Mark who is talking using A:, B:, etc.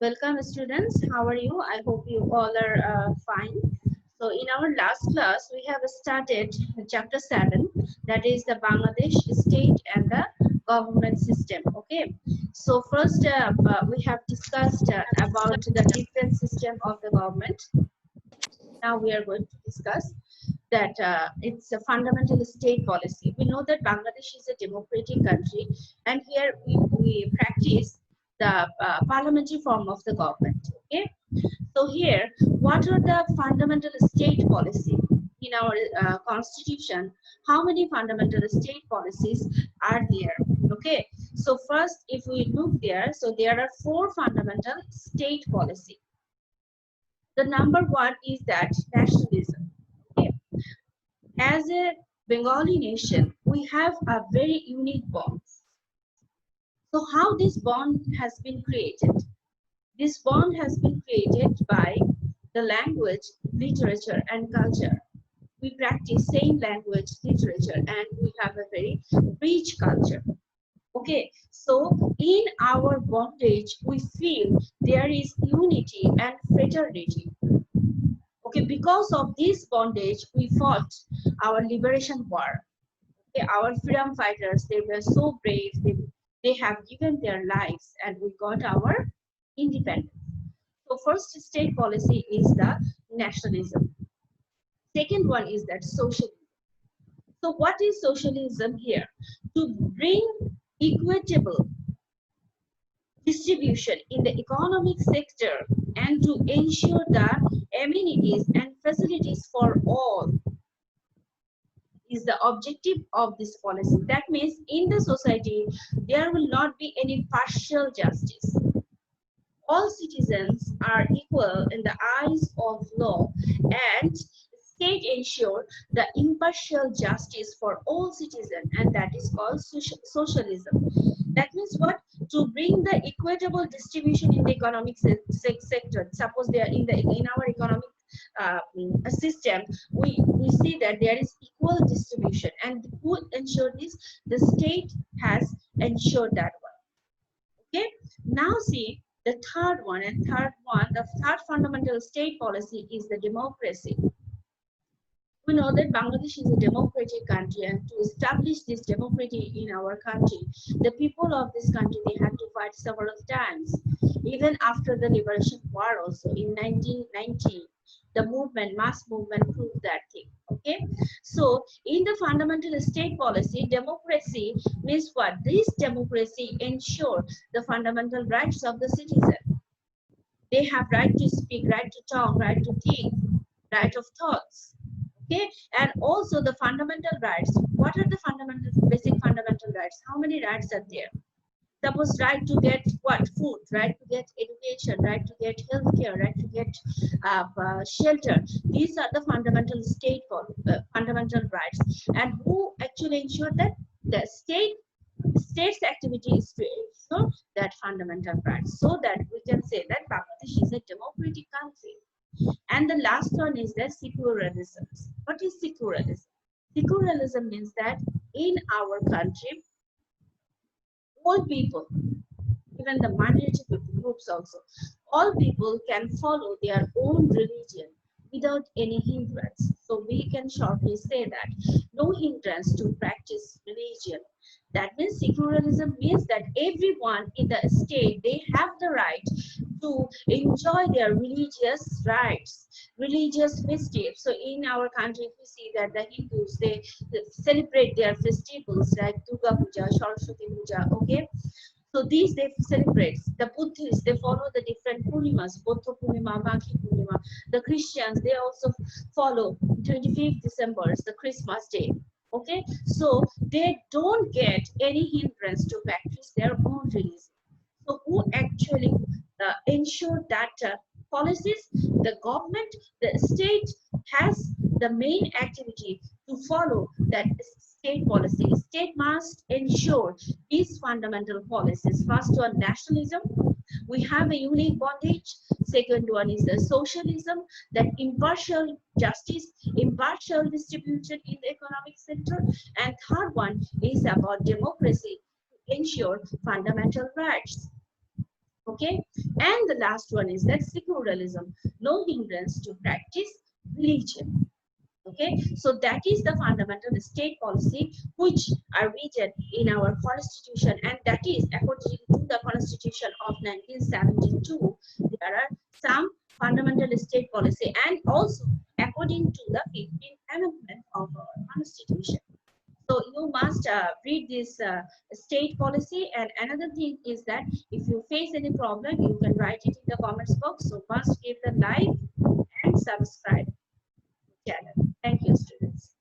A: Welcome students, how are you? I hope you all are fine. So in our last class, we have started chapter 7, that is the Bangladesh state and the government system. Okay, so first we have discussed about the different system of the government. Now we are going to discuss that it's a fundamental state policy. We know that Bangladesh is a democratic country, and here we practice the parliamentary form of the government. Okay, so here, what are the fundamental state policy in our constitution? How many fundamental state policies are there? Okay, so first, if we look there, so there are four fundamental state policy. The number one is that nationalism. Okay, as a Bengali nation, we have a very unique bond. So how this bond has been created? This bond has been created by the language, literature, and culture. We practice same language, literature, and we have a very rich culture. Okay, so in our bondage, we feel there is unity and fraternity. Okay, because of this bondage, we fought our liberation war. Okay, our freedom fighters, they were so brave. They have given their lives, and we got our independence. So first state policy is the nationalism. Second one is that socialism. So what is socialism here? To bring equitable distribution in the economic sector and to ensure the amenities and facilities for all is the objective of this policy. That means in the society, there will not be any partial justice. All citizens are equal in the eyes of law, and state ensure the impartial justice for all citizens, and that is called socialism. That means what? To bring the equitable distribution in the economic sector. Suppose they are in our economic system, we see that there is equal distribution, and who ensure this? The state has ensured that one. Okay, now see the the third fundamental state policy is the democracy. We know that Bangladesh is a democratic country, and to establish this democracy in our country, the people of this country, they had to fight several times. Even after the liberation war also in 1990, the movement, mass movement proved that thing. Okay, so in the fundamental state policy, democracy means what? This democracy ensure the fundamental rights of the citizen. They have right to speak, right to talk, right to think, right of thoughts. Okay, and also the fundamental rights. What are the fundamental, basic fundamental rights? How many rights are there? Suppose right to get what? Food, right to get education, right to get healthcare, right to get shelter. These are the fundamental fundamental rights. And who actually ensure that? The state's activity is to ensure that fundamental rights, so that we can say that Bangladesh is a democratic country. And the last one is the secularism. What is secularism? Secularism means that in our country, all people, even the minority groups also, all people can follow their own religion without any hindrance. So we can shortly say that no hindrance to practice religion. That means secularism means that everyone in the state, they have the right to enjoy their religious rights, religious festivals. So in our country, we see that the Hindus, they celebrate their festivals like Durga Puja, Saraswati Puja. Okay, so these they celebrate. The Buddhists, they follow the different Purnimas, Buddha Purnima, Maghi Purnima. The Christians, they also follow 25th December, the Christmas day. Okay, so they don't get any hindrance to practice their own religion. So who actually ensure that policies? The government, the state has the main activity to follow that state policy. State must ensure these fundamental policies. First one, nationalism. We have a unique bondage. Second one is the socialism, that impartial justice, impartial distribution in the economic sector. And third one is about democracy, to ensure fundamental rights. Okay, and the last one is that secularism, no hindrance to practice religion. Okay, so that is the fundamental state policy which are written in our constitution, and that is according to the constitution of 1972. There are some fundamental state policy, and also according to the 15th amendment of our constitution. So you must read this state policy. And another thing is that if you face any problem, you can write it in the comments box. So must give the like and subscribe channel. Thank you, students.